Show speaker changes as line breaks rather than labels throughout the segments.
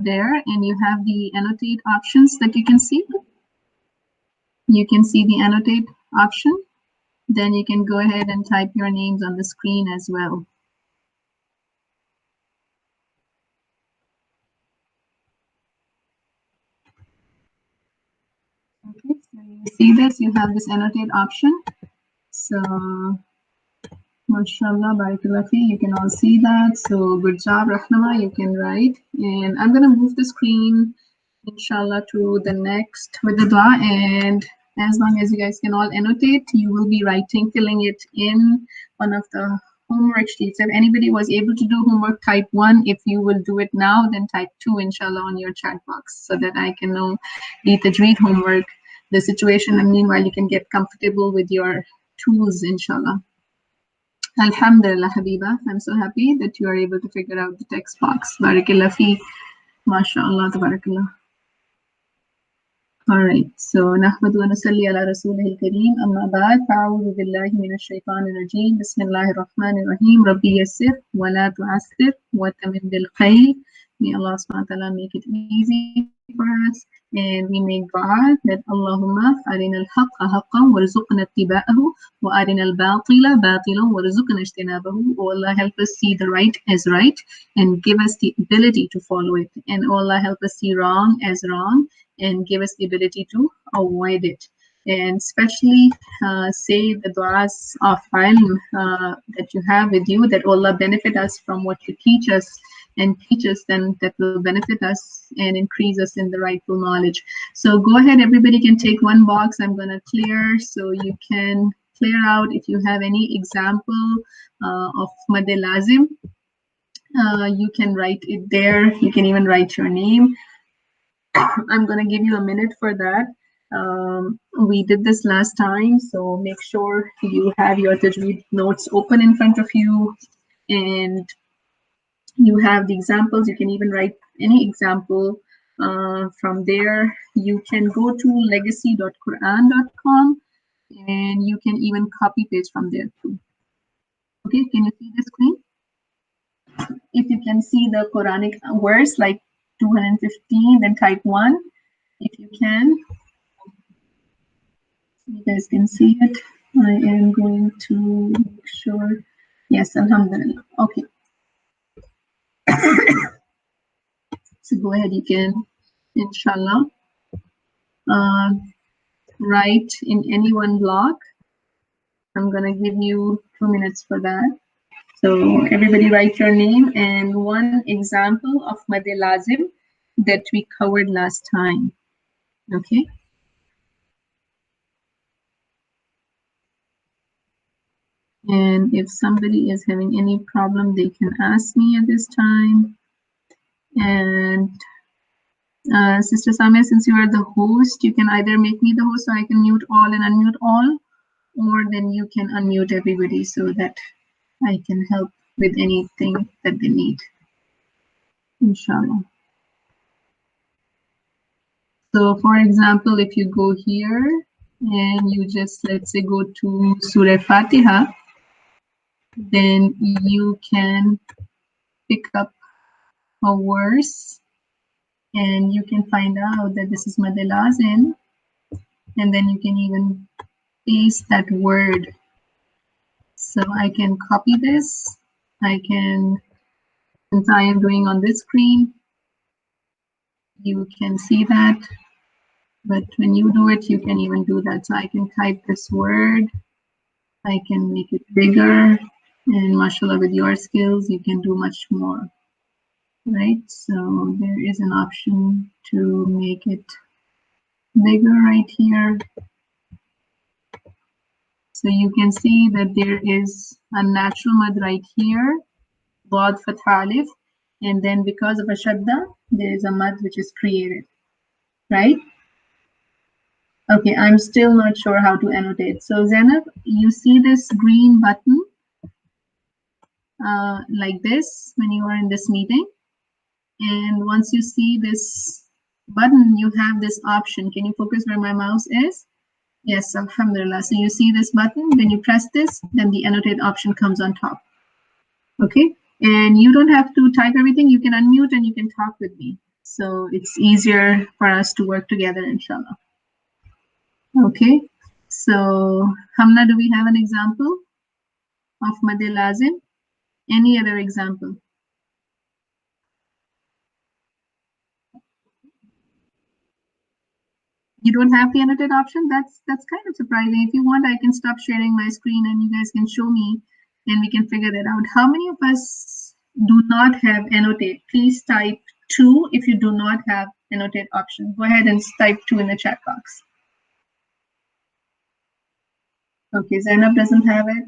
there, and you have the annotate options that you can see. You can see the annotate option. Then you can go ahead and type your names on the screen as well. Okay, so you see this, you have this annotate option. So, mashallah, barakallah fi, you can all see that. So, good job, Rahnama, you can write. And I'm going to move the screen, inshallah, to the next with the dua. And as long as you guys can all annotate, you will be writing, filling it in one of the homework sheets. If anybody was able to do homework, type 1. If you will do it now, then type 2, inshallah, on your chat box so that I can know the Tajweed homework, the situation, and meanwhile you can get comfortable with your tools, inshallah. Alhamdulillah, Habiba. I'm so happy that you are able to figure out the text box. Barakallah fi. MashaAllah, tabarakallah. All right, so نحمد ونصلي على رسوله الكريم أما بعد فأعوذ بالله من الشيطان الرجيم بسم الله الرحمن الرحيم ربي يسر ولا تعسر وتمم بالخير. May Allah subhanahu wa ta'ala make it easy for us, and we make dua that Allahumma arina al-haqqa haqqan warzuqna ittiba'ahu wa arina al-batila batilan warzuqna ijtinabahu. Oh Allah, help us see the right as right and give us the ability to follow it, and oh Allah, help us see wrong as wrong and give us the ability to avoid it. And especially say the du'as of ilm that you have with you, that Allah benefit us from what you teach us, and teach us then that will benefit us and increase us in the rightful knowledge. So go ahead, everybody can take one box. I'm going to clear, so you can clear out if you have any example of Madd Lazim. You can write it there. You can even write your name. I'm going to give you a minute for that. We did this last time, so make sure you have your Tajweed notes open in front of you, and you have the examples. You can even write any example from there. You can go to legacy.quran.com, and you can even copy paste from there too. Okay, can you see the screen? If you can see the Quranic words like 215, then type 1 if you can. You guys can see it. I am going to make sure. Yes, Alhamdulillah. Okay. So go ahead, you can, inshallah, write in any one block. I'm going to give you 2 minutes for that. So everybody write your name and one example of Madd Lazim that we covered last time. Okay. And if somebody is having any problem, they can ask me at this time. And Sister Samia, since you are the host, you can either make me the host so I can mute all and unmute all, or then you can unmute everybody so that I can help with anything that they need, inshallah. So for example, if you go here and you just, let's say, go to Surah Fatiha, then you can pick up a verse and you can find out that this is Madd Lazim, and then you can even paste that word. So I can copy this. I can, since I am doing on this screen, you can see that. But when you do it, you can even do that. So I can type this word. I can make it bigger. And mashallah, with your skills, you can do much more. Right? So there is an option to make it bigger right here. So you can see that there is a natural mud right here, Dad Fatha Alif, and then because of a shadda, there is a mud which is created, right? Okay, I'm still not sure how to annotate. So Zainab, you see this green button like this when you are in this meeting. And once you see this button, you have this option. Can you focus where my mouse is? Yes, Alhamdulillah. So you see this button, then you press this, then the annotate option comes on top. Okay, and you don't have to type everything. You can unmute and you can talk with me. So it's easier for us to work together, inshallah. Okay. So, Hamna, do we have an example of Mad Lazim? Any other example? You don't have the annotate option? That's kind of surprising. If you want, I can stop sharing my screen and you guys can show me and we can figure that out. How many of us do not have annotate? Please type 2 if you do not have annotate option. Go ahead and type 2 in the chat box. Okay, Zainab doesn't have it.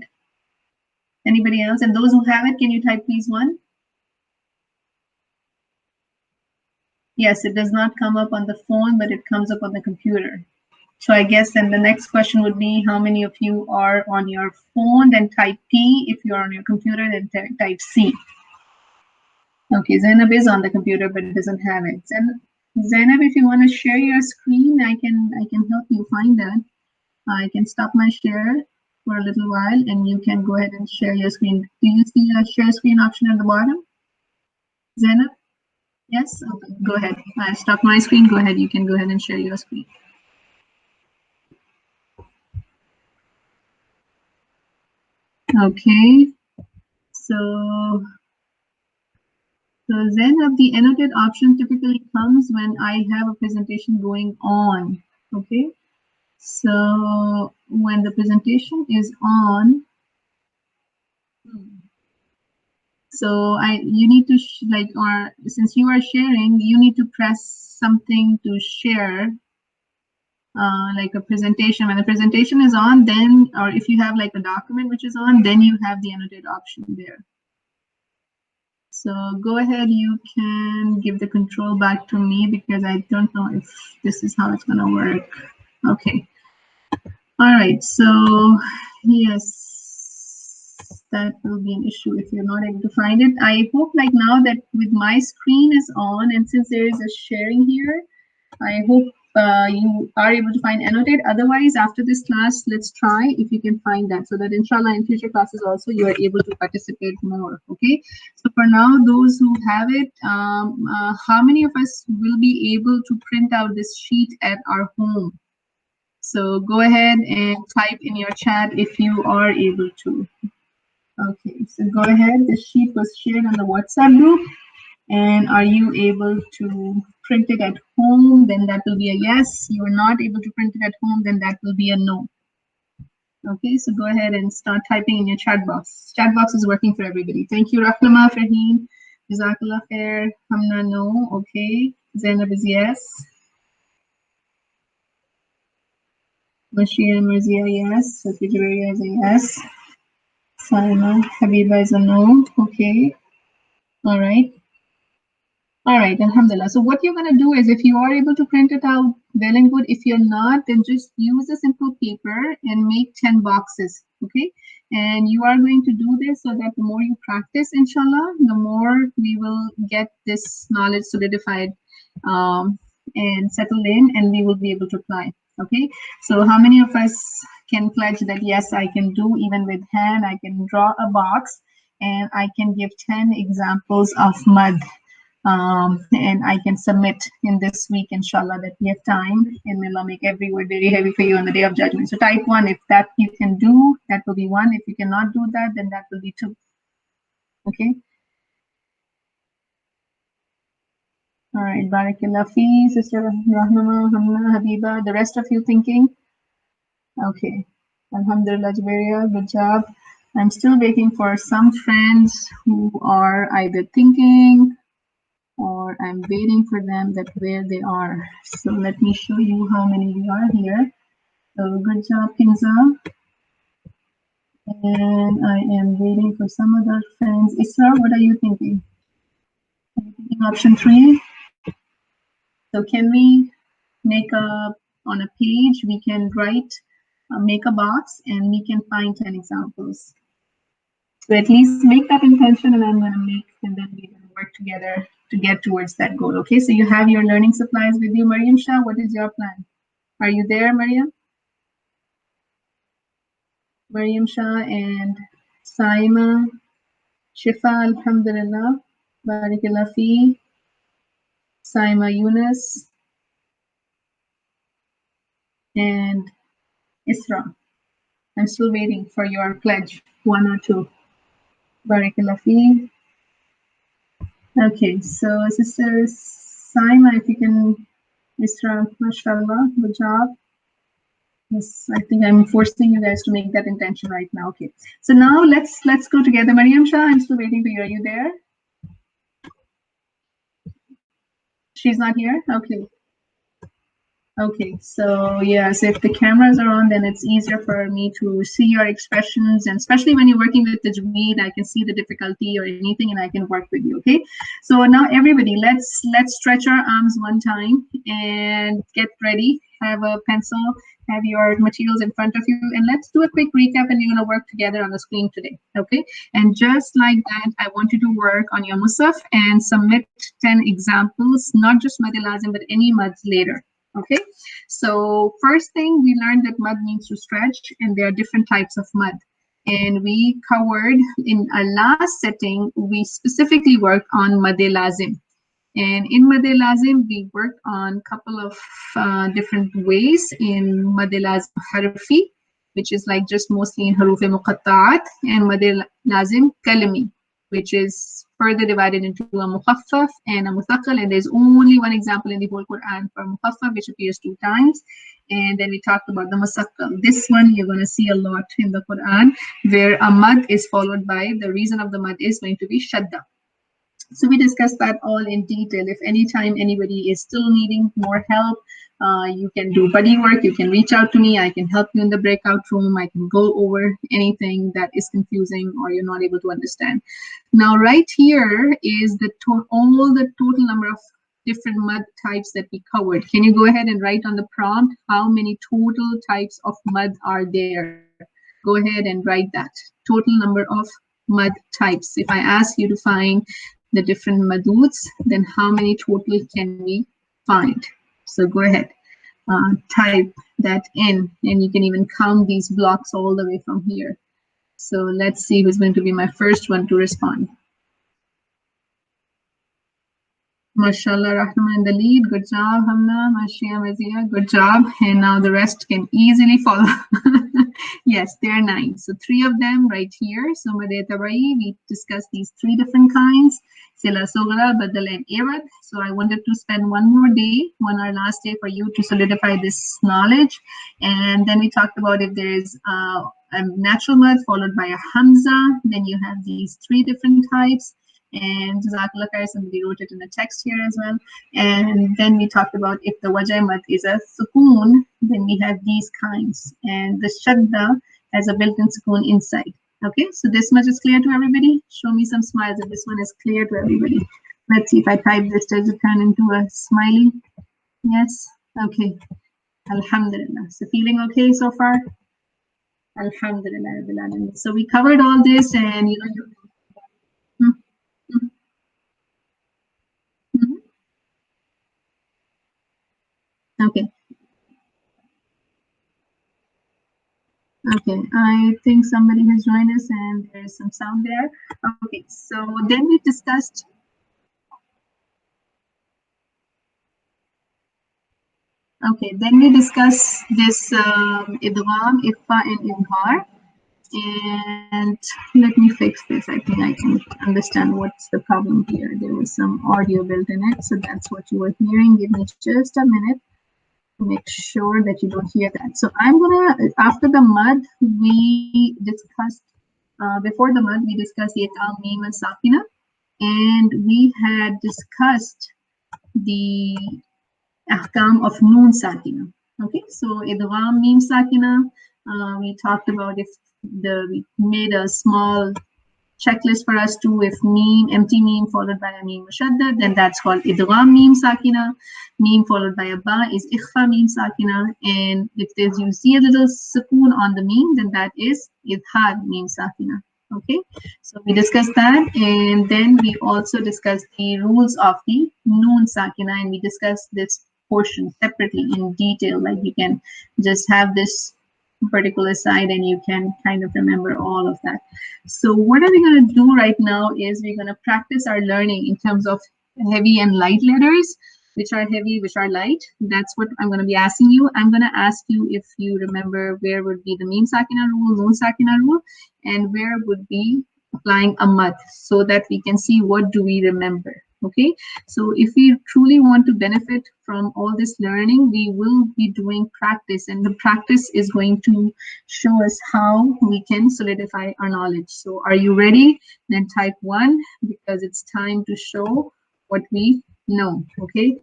Anybody else? And those who have it, can you type please 1? Yes, it does not come up on the phone, but it comes up on the computer. So I guess then the next question would be how many of you are on your phone, then type P. If you're on your computer, then type C. Okay, Zainab is on the computer, but it doesn't have it. Zainab, if you want to share your screen, I can help you find that. I can stop my share for a little while and you can go ahead and share your screen. Do you see a share screen option at the bottom? Zainab? Yes? Okay, go ahead. I stopped my screen. Go ahead. You can go ahead and share your screen. Okay. So Zainab, the annotate option typically comes when I have a presentation going on. Okay. So when the presentation is on, so you need to or since you are sharing, you need to press something to share, like a presentation. When the presentation is on, then, or if you have like a document which is on, then you have the annotate option there. So go ahead, you can give the control back to me because I don't know if this is how it's gonna work. Okay. All right, so yes, that will be an issue if you're not able to find it. I hope like now that with my screen is on and since there is a sharing here, I hope you are able to find annotate. Otherwise, after this class, let's try if you can find that so that inshallah in future classes also you are able to participate more. Okay. So for now, those who have it, how many of us will be able to print out this sheet at our home? So go ahead and type in your chat if you are able to. Okay, so go ahead. The sheet was shared on the WhatsApp group. And are you able to print it at home? Then that will be a yes. You are not able to print it at home, then that will be a no. Okay, so go ahead and start typing in your chat box. Chat box is working for everybody. Thank you, Rahlama, Farheen. Jazakallah khair. Hamna, no. Okay. Zainab is yes. Bashir and Marzia, yes. Sophie Jaberia is a yes. Saima, Habiba is a no. Okay. All right. All right, Alhamdulillah. So what you're going to do is if you are able to print it out, well and good. If you're not, then just use a simple paper and make 10 boxes, okay? And you are going to do this so that the more you practice, inshallah, the more we will get this knowledge solidified and settled in and we will be able to apply, okay? So how many of us can pledge that, yes, I can do even with hand, I can draw a box and I can give 10 examples of mud. And I can submit in this week, inshallah, that we have time, and may Allah make every word very heavy for you on the day of judgment. So type 1 if that you can do, that will be 1. If you cannot do that, then that will be 2. Okay. All right. Barakallah fi, Sister Rahmana, Hamna, Habiba. The rest of you thinking? Okay. Alhamdulillah, Jaberia, good job. I'm still waiting for some friends who are either thinking or I'm waiting for them that where they are. So let me show you how many we are here. So good job, Kinza. And I am waiting for some other friends. Isra, what are you thinking? Are you thinking option 3? So can we make on a page, we can write, make a box and we can find 10 examples. So at least make that intention and I'm going to make, and then we will work together to get towards that goal. Okay, so you have your learning supplies with you. Mariam Shah, what is your plan? Are you there, Mariam? Mariam Shah and Saima, Shifa, Alhamdulillah, Barakallah fi. Saima Yunus, and Isra. I'm still waiting for your pledge, 1 or 2. Barakallah fi. Okay, so Sister Saima, if you can, Isra, mashallah, good job. Yes, I think I'm forcing you guys to make that intention right now. Okay, so now let's go together. Mariam Shah, I'm still waiting for you. Are you there? She's not here? Okay. Okay, so yes, if the cameras are on, then it's easier for me to see your expressions, and especially when you're working with Tajweed, I can see the difficulty or anything, and I can work with you. Okay, so now everybody, let's stretch our arms one time and get ready. Have a pencil, have your materials in front of you, and let's do a quick recap. And you're gonna work together on the screen today. Okay, and just like that, I want you to work on your musaf and submit 10 examples, not just mad lazim, but any mads later. Okay, so first thing we learned that mud means to stretch, and there are different types of mud. And we covered in our last setting, we specifically worked on mad lazim. And in mad lazim, we worked on a couple of different ways. In mad lazim harfi, which is like just mostly in haruf muqatta'at, and mad lazim kalami, which is further divided into a mukhaffaf and a muthaqqal, and there's only one example in the whole Quran for mukhaffaf, which appears 2 times. And then we talked about the musaqqal. This one you're going to see a lot in the Quran, where a mad is followed by, the reason of the mad is going to be shadda. So we discussed that all in detail. If anytime anybody is still needing more help, you can do buddy work, you can reach out to me, I can help you in the breakout room, I can go over anything that is confusing or you're not able to understand. Now right here is all the total number of different mud types that we covered. Can you go ahead and write on the prompt how many total types of mud are there? Go ahead and write that. Total number of mud types. If I ask you to find the different maduds, then how many total can we find? So go ahead, type that in, and you can even count these blocks all the way from here. So let's see who's going to be my first one to respond. MashaAllah, Rahman in the lead. Good job, Hamna, Mashia, Mazia. Good job. And now the rest can easily follow. Yes, there are 9. So 3 of them right here. So Madeh Tabai, we discussed these 3 different kinds. Sila Sogra, Badal, and Iwad. So I wanted to spend one more day, our last day, for you to solidify this knowledge. And then we talked about if there is a natural mud followed by a Hamza, then you have these 3 different types. And Jazakallah khair, somebody wrote it in the text here as well. And then we talked about if the wajah mad is a sukoon, then we have these kinds. And the shadda has a built-in sukoon inside. Okay, so this much is clear to everybody? Show me some smiles if this one is clear to everybody. Let's see if I type this, does it turn into a smiley? Yes, okay. Alhamdulillah. So feeling okay so far? Alhamdulillah. So we covered all this, and you know, okay. Okay, I think somebody has joined us and there is some sound there. Okay, so then we discussed. Okay, then we discuss this idgham, ikhfa, and izhar. And let me fix this. I think I can understand what's the problem here. There was some audio built in it, so that's what you were hearing. Give me just a minute to make sure that you don't hear that. So I'm gonna, after the mud, we discussed, before the mud, we discussed the ital, mim, and sakina, and we had discussed the ahkam of noon sakina. Okay, so idgham, mim, sakina, we talked about if we made a small checklist for us to, if meme, empty meme followed by a meme mushaddad, then that's called idgham meme sakina. Meme followed by a ba is ikhfa meme sakina. And if there's, you see a little sukoon on the meme, then that is idhar meme sakina. Okay, so we discussed that, and then we also discussed the rules of the noon sakina, and we discussed this portion separately in detail. Like you can just have this particular side and you can kind of remember all of that. So what are we going to do right now is we're going to practice our learning in terms of heavy and light letters, which are heavy, which are light. That's what I'm going to be asking you. I'm going to ask you if you remember where would be the Mim Sakina rule, Noon Sakina rule, and where would be applying a mud, so that we can see what do we remember. Okay, so if we truly want to benefit from all this learning, we will be doing practice, and the practice is going to show us how we can solidify our knowledge. So are you ready? Then type 1, because it's time to show what we know. Okay,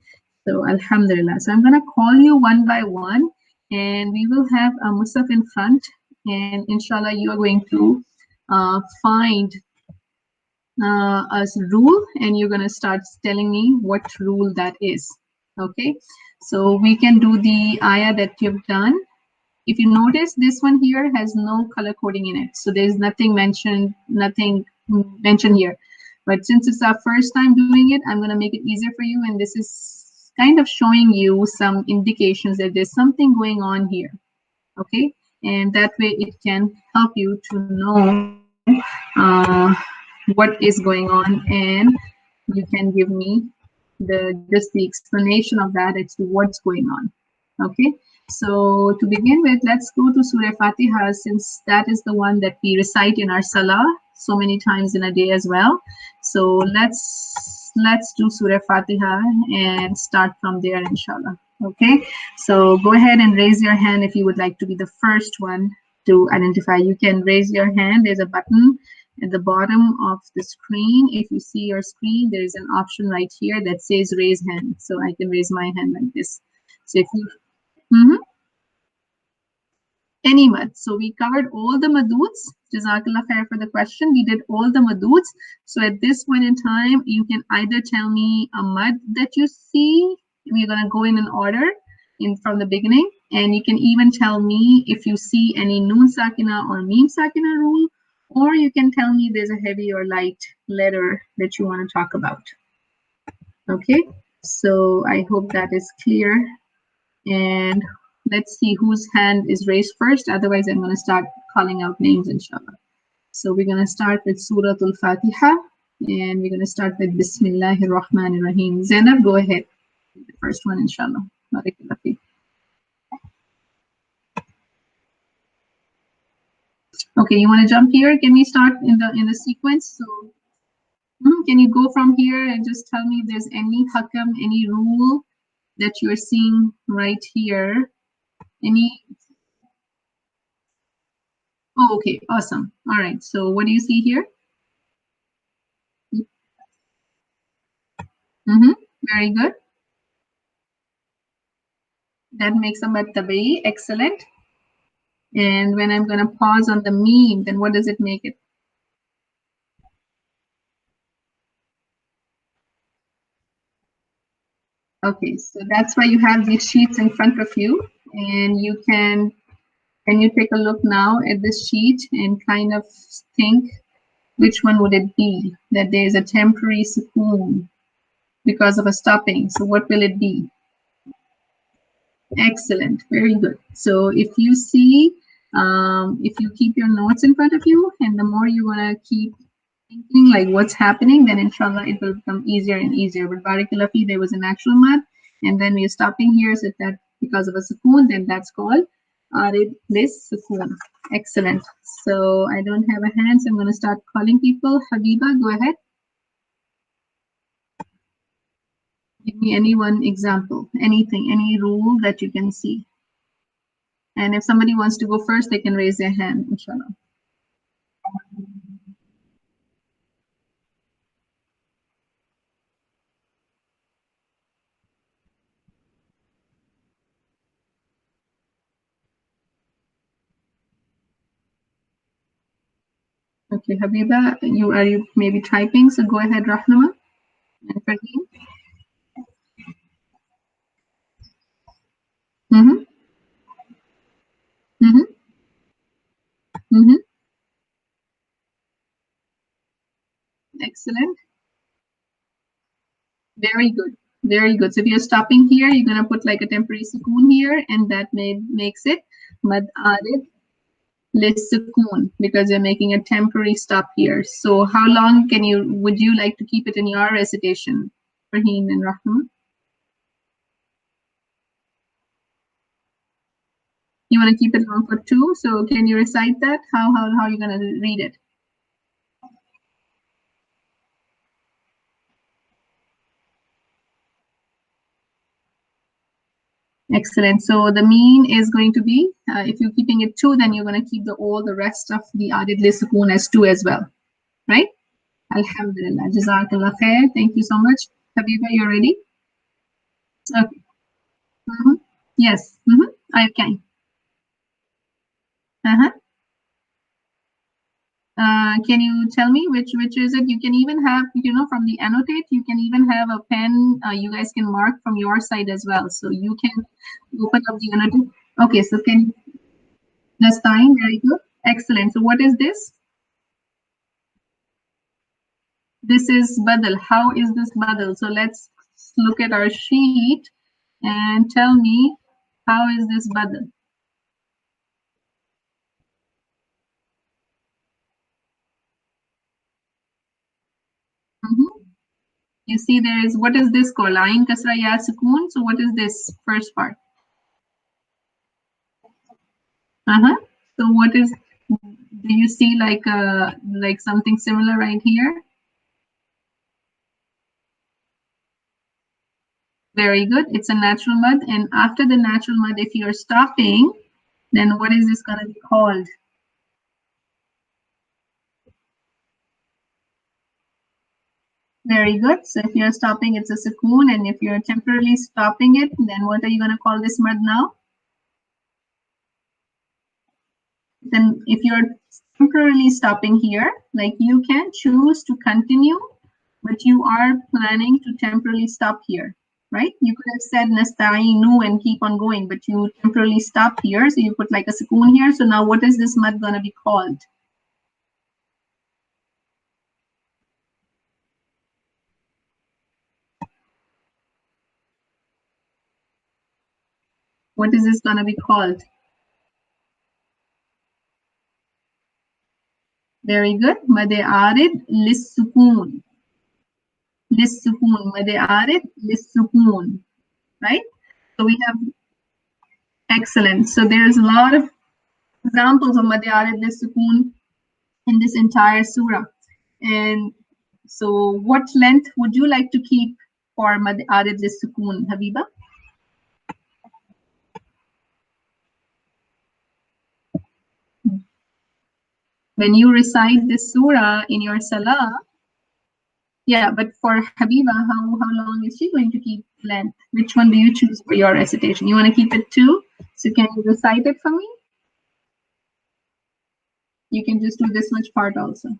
so Alhamdulillah. So I'm going to call you one by one, and we will have a Musaf in front, and inshallah you are going to find a rule, and you're going to start telling me what rule that is. Okay, so we can do the ayah that you've done. If you notice, this one here has no color coding in it, so there's nothing mentioned here. But since it's our first time doing it, I'm going to make it easier for you, and this is kind of showing you some indications that there's something going on here. Okay, and that way it can help you to know what is going on, and you can give me just the explanation of that as to what's going on. Okay, so to begin with, let's go to Surah Fatiha, since that is the one that we recite in our salah so many times in a day as well. So let's do Surah Fatiha and start from there, inshallah. Okay, so go ahead and raise your hand if you would like to be the first one to identify. You can raise your hand. There's a button at the bottom of the screen. If you see your screen, there's an option right here that says raise hand. So I can raise my hand like this. So if you any mud. So we covered all the maduds. Jazakallah khair for the question. We did all the maduds. So at this point in time, you can either tell me a mud that you see. We're going to go in an order from the beginning. And you can even tell me if you see any noon sakina or mim sakina rule, or you can tell me there's a heavy or light letter that you want to talk about. Okay, so I hope that is clear. And let's see whose hand is raised first. Otherwise, I'm going to start calling out names, inshallah. So we're going to start with Surah Al-Fatiha, and we're going to start with Bismillahir Rahmanir Rahim. Zainab, go ahead. The first one, inshallah. Barakallah. Okay, you want to jump here? Can we start in the sequence? So can you go from here and just tell me if there's any hakam, any rule that you're seeing right here? Any? Oh, okay, awesome. All right, so what do you see here? Very good. That makes a mad tabai. Excellent. And when I'm going to pause on the meme, then what does it make it? Okay, so that's why you have these sheets in front of you, and you can take a look now at this sheet and kind of think which one would it be that there is a temporary sukoon because of a stopping. So what will it be? Excellent, very good. So if you see, if you keep your notes in front of you, and the more you want to keep thinking like what's happening, then inshallah it will become easier and easier. But barakallah fi, there was an actual mad, and then we're stopping here, so that because of a sukoon, then that's called arid this sukoon. Excellent. So I don't have a hand, so I'm going to start calling people. Habiba, go ahead. Give me any one example, anything, any rule that you can see. And if somebody wants to go first, they can raise their hand, inshallah. Okay, Habiba, are you maybe typing? So go ahead, Rahnama and Fahim. Mm-hmm. Mm-hmm. Mm-hmm. Excellent. Very good. Very good. So if you're stopping here, you're going to put like a temporary sukoon here, and that makes it mad arid lis sukoon, because you're making a temporary stop here. So how long would you like to keep it in your recitation? Rahim and Rahman. You want to keep it long for 2, so can you recite that? How are you going to read it? Excellent. So the mean is going to be, if you're keeping it 2, then you're going to keep all the rest of the added lisukun as 2 as well, right? Alhamdulillah. Jazakallah khair. Thank you so much. Habiba, you're ready? Okay. Yes. I can. Can you tell me which is it? You can even have, from the annotate, you can even have a pen. You guys can mark from your side as well. So you can open up the annotate. Okay, so can that's fine. Very good. Excellent. So what is this? This is badal. How is this badal? So let's look at our sheet and tell me, how is this badal? You see there is, what is this called? Ain kasra ya sukoon. So what is this first part? So what is, do you see like something similar right here? Very good. It's a natural mud. And after the natural mud, if you're stopping, then what is this going to be called? Very good. So if you're stopping, it's a sukoon. And if you're temporarily stopping it, then what are you going to call this mud now? Then if you're temporarily stopping here, like you can choose to continue, but you are planning to temporarily stop here, right? You could have said nasta'inu and keep on going, but you temporarily stop here. So you put like a sukoon here. So now what is this mud going to be called? What is this going to be called? Very good. Made arid lis-sukoon. Lis-sukoon. Made arid lis-sukoon. Right? So we have, excellent. So there's a lot of examples of made arid lis-sukoon in this entire surah. And so what length would you like to keep for mad arid lis-sukoon, Habiba? When you recite this surah in your salah, yeah, but for Habiba, how long is she going to keep length? Which one do you choose for your recitation? You want to keep it 2? So can you recite it for me? You can just do this much part also.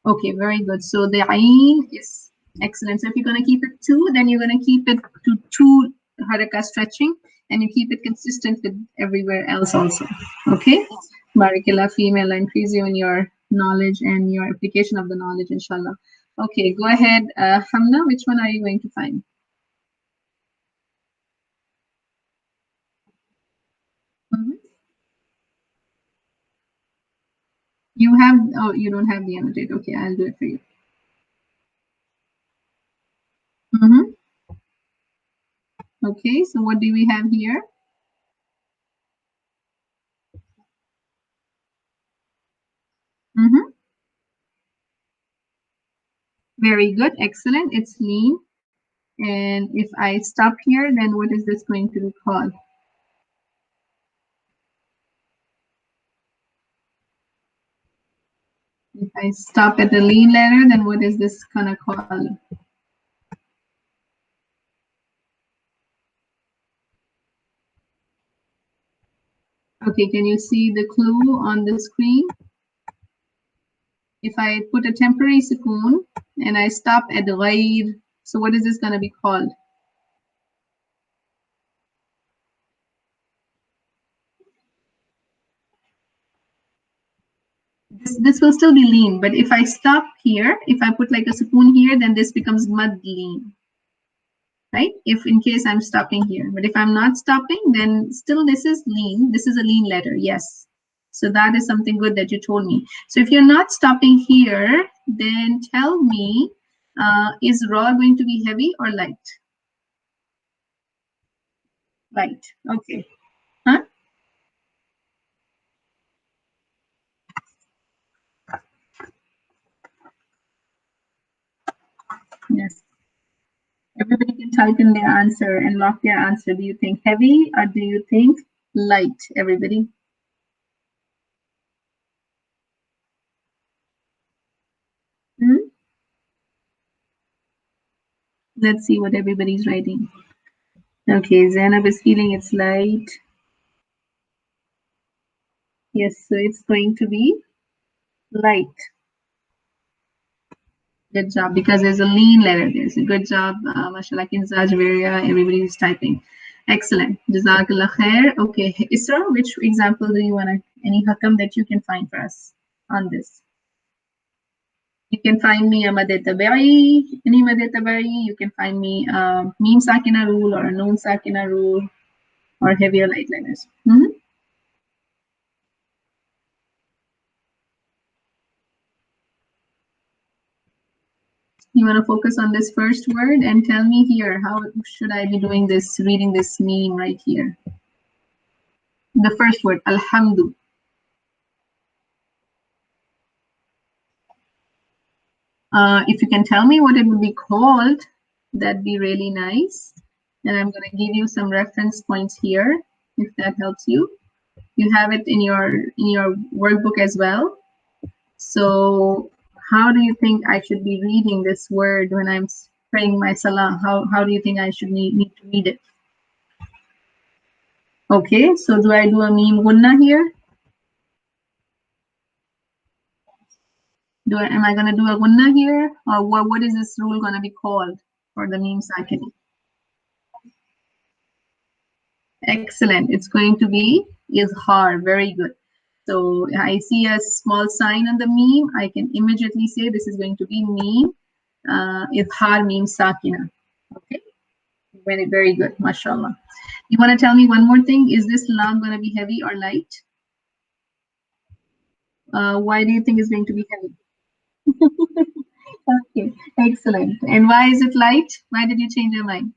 Okay, very good. So the ayn is excellent. So if you're going to keep it 2, then you're going to keep it to 2 haraka stretching, and you keep it consistent with everywhere else also. Okay? Barakallah fi, may Allah increase you in your knowledge and your application of the knowledge, inshallah. Okay, go ahead. Hamna, which one are you going to find? You have, oh, you don't have the annotate. Okay, I'll do it for you. Okay, so what do we have here? Very good, excellent. It's lean. And if I stop here, then what is this going to be called? If I stop at the lean letter, then what is this gonna call? Okay, can you see the clue on the screen? If I put a temporary sukoon and I stop at the ghair, so what is this gonna be called? This will still be lean, but if I stop here, if I put like a sukoon here, then this becomes mud lean. Right? If in case I'm stopping here, but if I'm not stopping, then still this is lean. This is a lean letter, yes. So that is something good that you told me. So if you're not stopping here, then tell me, is Ra going to be heavy or light? Light. Okay. Huh? Yes. Everybody can type in their answer and lock their answer. Do you think heavy or do you think light? Everybody. Hmm? Let's see what everybody's writing. Okay, Zainab is feeling it's light. Yes, so it's going to be light. Good job, because there's a lean letter there. So good job, mashallah, Kinza, Javeria, everybody is typing. Excellent. Jazakallah khair. Okay, Isra, which example do you want to, any hakam that you can find for us on this? You can find me a Mad Tabi'i, any Mad Tabi'i. You can find me a Meme Sakina rule or a Noon Sakina rule or heavier light letters. You want to focus on this first word and tell me here, how should I be doing this, reading this meme right here? The first word, Alhamdu. If you can tell me what it would be called, that'd be really nice. And I'm going to give you some reference points here, if that helps you. You have it in your workbook as well. So how do you think I should be reading this word when I'm praying my salah? How do you think I should need to read it? Okay, so do I do a meme gunna here? Am I going to do a gunna here? Or what is this rule going to be called for the meme sakin? Excellent. It's going to be izhar. Very good. So I see a small sign on the meme. I can immediately say this is going to be meme, izhar meme sakina. Okay. Very good. Mashallah. You want to tell me one more thing? Is this lam going to be heavy or light? Why do you think it's going to be heavy? Okay, excellent. And why is it light? Why did you change your mind?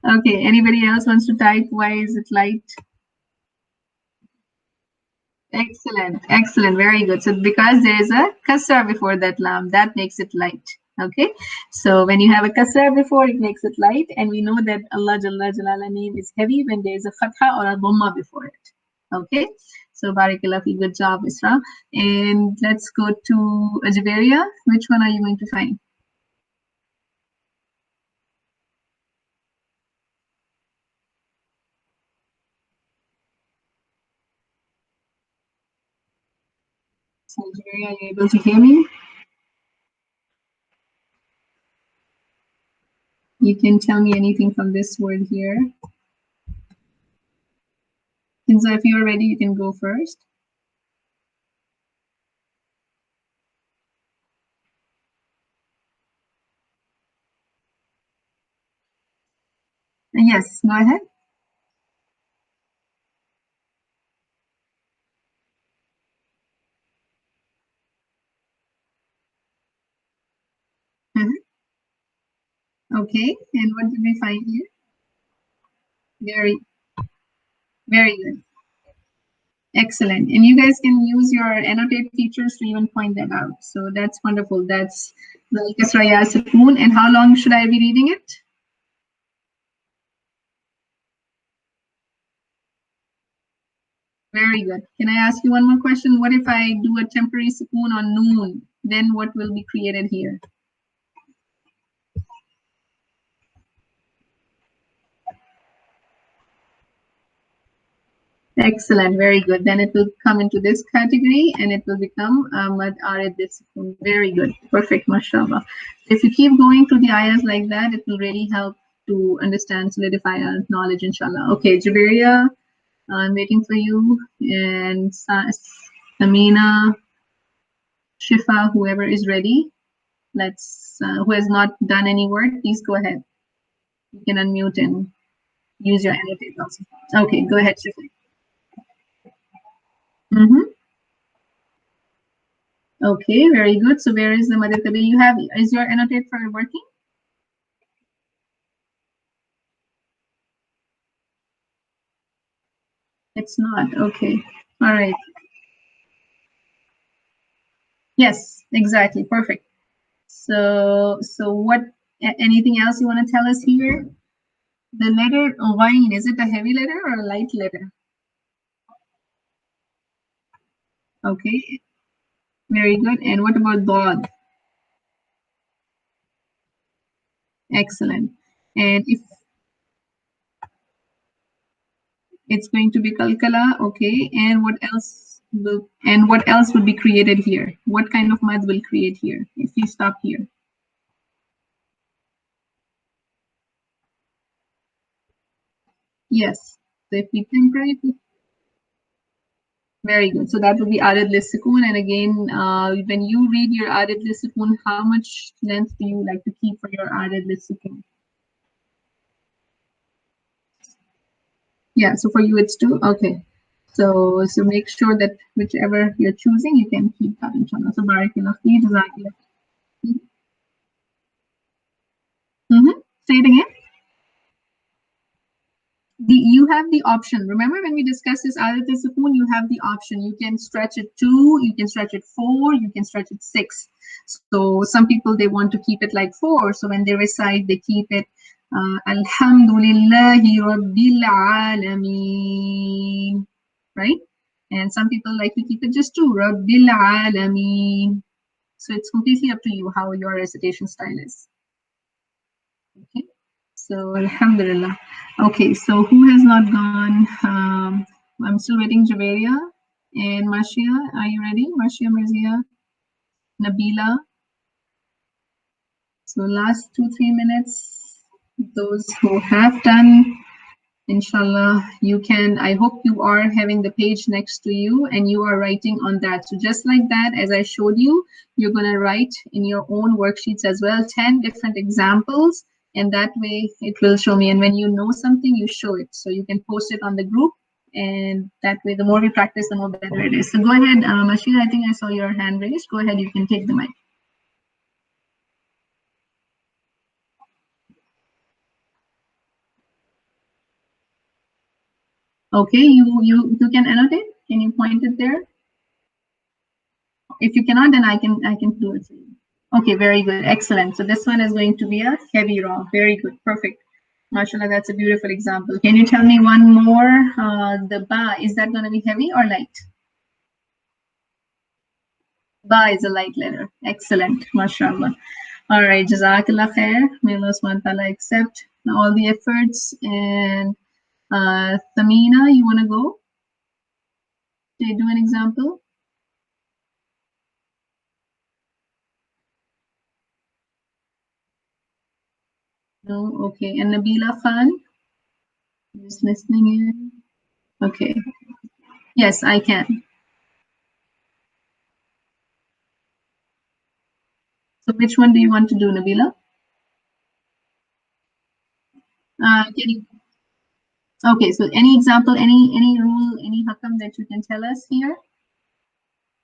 Okay, anybody else wants to type why is it light? Excellent, excellent, very good. So because there is a kasra before that lam, that makes it light. Okay, so when you have a kasra before, it makes it light, and we know that Allah Jalla Jalala name is heavy when there is a fatha or a dhamma before it. Okay, so barakallah fi, good job, Isra. And let's go to Ajveria. Which one are you going to find? So Ajveria, are you able to hear me? You can tell me anything from this word here. Kinza, if you're ready, you can go first. Yes, go ahead. Mhm. Okay, and what did we find here? Very, very good. Excellent. And you guys can use your annotate features to even point that out. So that's wonderful. That's the Kasraya Sukoon. And how long should I be reading it? Very good. Can I ask you one more question? What if I do a temporary Sukoon on noon? Then what will be created here? Excellent, very good. Then it will come into this category and it will become Mad Arid Discipline. Very good, perfect, mashallah. If you keep going through the ayahs like that, it will really help to understand, solidify our knowledge, inshallah. Okay, Jaberia, I'm waiting for you. And Amina, Shifa, whoever is ready. Let's, who has not done any work, please go ahead. You can unmute and use your annotate also. Okay, go ahead, Shifli. Okay, very good. So where is the Mother Kabir? You have, is your annotate for working? It's not. Okay. All right. Yes, exactly. Perfect. So what, anything else you want to tell us here? The letter Ghain, is it a heavy letter or a light letter? Okay, very good. And what about Dad? Excellent. And if it's going to be Kalkala, okay. And what else will, and what else would be created here? What kind of math will create here if you stop here? Yes. So if we temporary, very good. So that would be added lisukun. And again, when you read your added lisukun, how much length do you like to keep for your added lisukun? Yeah, so for you it's 2. Okay. So make sure that whichever you're choosing, you can keep that inshallah. So barakallah fi, jazakallah. Say it again. You have the option. Remember when we discussed this adat sukun, you have the option. You can stretch it 2, you can stretch it 4, you can stretch it 6. So some people, they want to keep it like 4. So when they recite, they keep it Alhamdulillahi Rabbil Alameen. Right? And some people like to keep it just 2, Rabbil Alameen. So it's completely up to you how your recitation style is. Okay. So Alhamdulillah. Okay, so who has not gone? I'm still waiting. Javeria and Marcia. Are you ready? Marcia, Marzia, Nabila. So last 2-3 minutes. Those who have done, inshallah, you can. I hope you are having the page next to you and you are writing on that. So just like that, as I showed you, you're going to write in your own worksheets as well, 10 different examples. And that way it will show me. And when you know something, you show it. So you can post it on the group. And that way, the more we practice, the more better it is. So go ahead, Ashir, I think I saw your hand raised. Go ahead, you can take the mic. Okay, you can annotate. Can you point it there? If you cannot, then I can do it for you. Okay, very good, excellent. So this one is going to be a heavy raw. Very good, perfect. MashaAllah, that's a beautiful example. Can you tell me one more? The ba, is that going to be heavy or light? Ba is a light letter. Excellent, MashaAllah. All right, Jazakallah khair. May Allah subhanahu wa ta'ala accept all the efforts. And Thamina, you want to go? Do an example? No, okay. And Nabila Khan, just listening in. Okay. Yes, I can. So which one do you want to do, Nabila? Can you? Okay. So any example, any rule, any hakam that you can tell us here?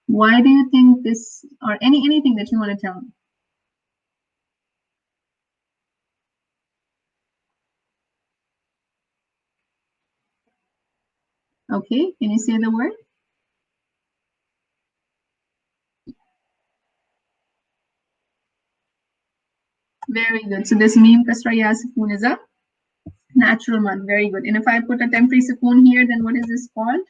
Why do you think this, or anything that you want to tell me? Okay. Can you say the word? Very good. So this meme kasra ya sukun is a natural mud. Very good. And if I put a temporary sukun here, then what is this called?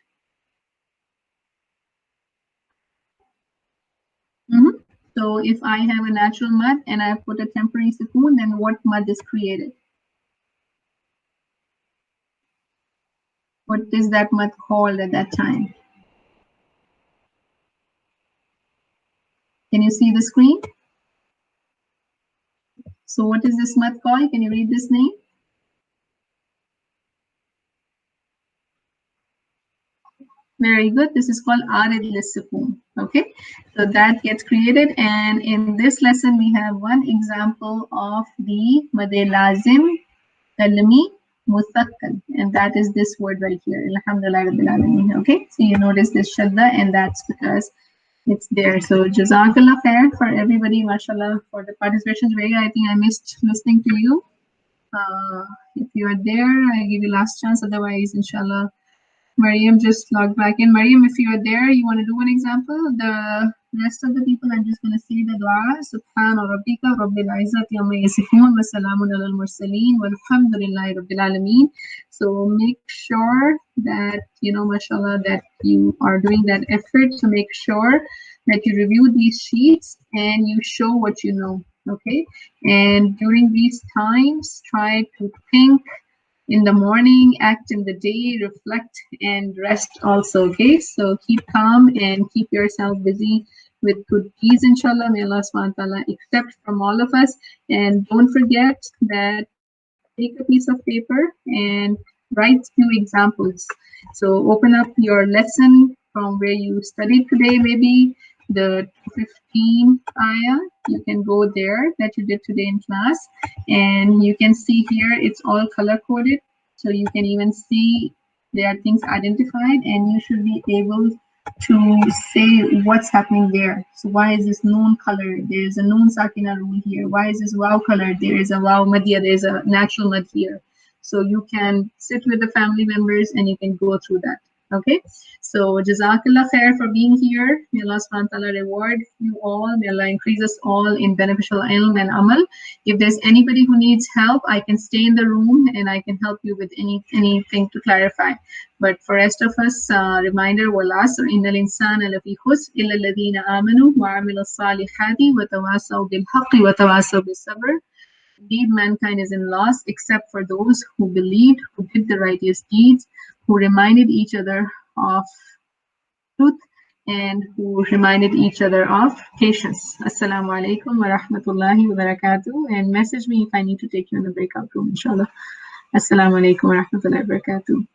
So if I have a natural mud and I put a temporary sukun, then what mud is created? What is that mud called at that time? Can you see the screen? So what is this mud called? Can you read this name? Very good. This is called Arid Lissifun. Okay, so that gets created, and in this lesson we have one example of the Made Lazim Kalmi Muthakkal, and that is this word right here. Alhamdulillah Rabbil Alameen. Okay, so you notice this shadda, and that's because it's there. So Jazakallah khair for everybody, mashallah, for the participation. Vega, I think I missed listening to you. If you are there, I give you last chance. Otherwise, inshallah, Mariam just logged back in. Mariam, if you are there, you want to do one example? The rest of the people, I'm just going to say the dua. Subhana rabbika rabbil izzati amma yasifun wa salamun alal mursaleen walhamdulillahi rabbil alameen. So make sure that, you know, mashallah, that you are doing that effort to make sure that you review these sheets and you show what you know, okay? And during these times, try to think in the morning, act in the day, reflect and rest also, okay? So keep calm and keep yourself busy with good deeds, inshallah. May Allah subhanahu wa ta'ala accept from all of us. And don't forget that take a piece of paper and write few examples. So open up your lesson from where you studied today, maybe the 15 ayah. You can go there that you did today in class, and you can see here it's all color coded, so you can even see there are things identified, and you should be able to say what's happening there. So why is this noon color? There is a noon sakina rule here. Why is this wow color? There is a wow madhya. There is a natural mad here. So you can sit with the family members and you can go through that. Okay, so Jazakallah khair for being here. May Allah subhanahu wa ta'ala reward you all. May Allah increase us all in beneficial ilm and amal. If there's anybody who needs help, I can stay in the room and I can help you with anything to clarify. But for rest of us, reminder, وَالْعَصْرِ إِنَّ الْإِنسَانَ لَفِي خُسْرٍ إِلَّا الَّذِينَ آمَنُوا وَعَمِلُوا الصَّالِحَاتِ وَتَوَاصَوْا بِالْحَقِّ وَتَوَاصَوْا بِالصَّبْرِ. Indeed, mankind is in loss except for those who believed, who did the righteous deeds, who reminded each other of truth, and who reminded each other of patience. Assalamu alaikum wa rahmatullahi wa barakatuh. And message me if I need to take you in the breakout room, inshallah. Assalamu alaikum wa rahmatullahi wa barakatuh.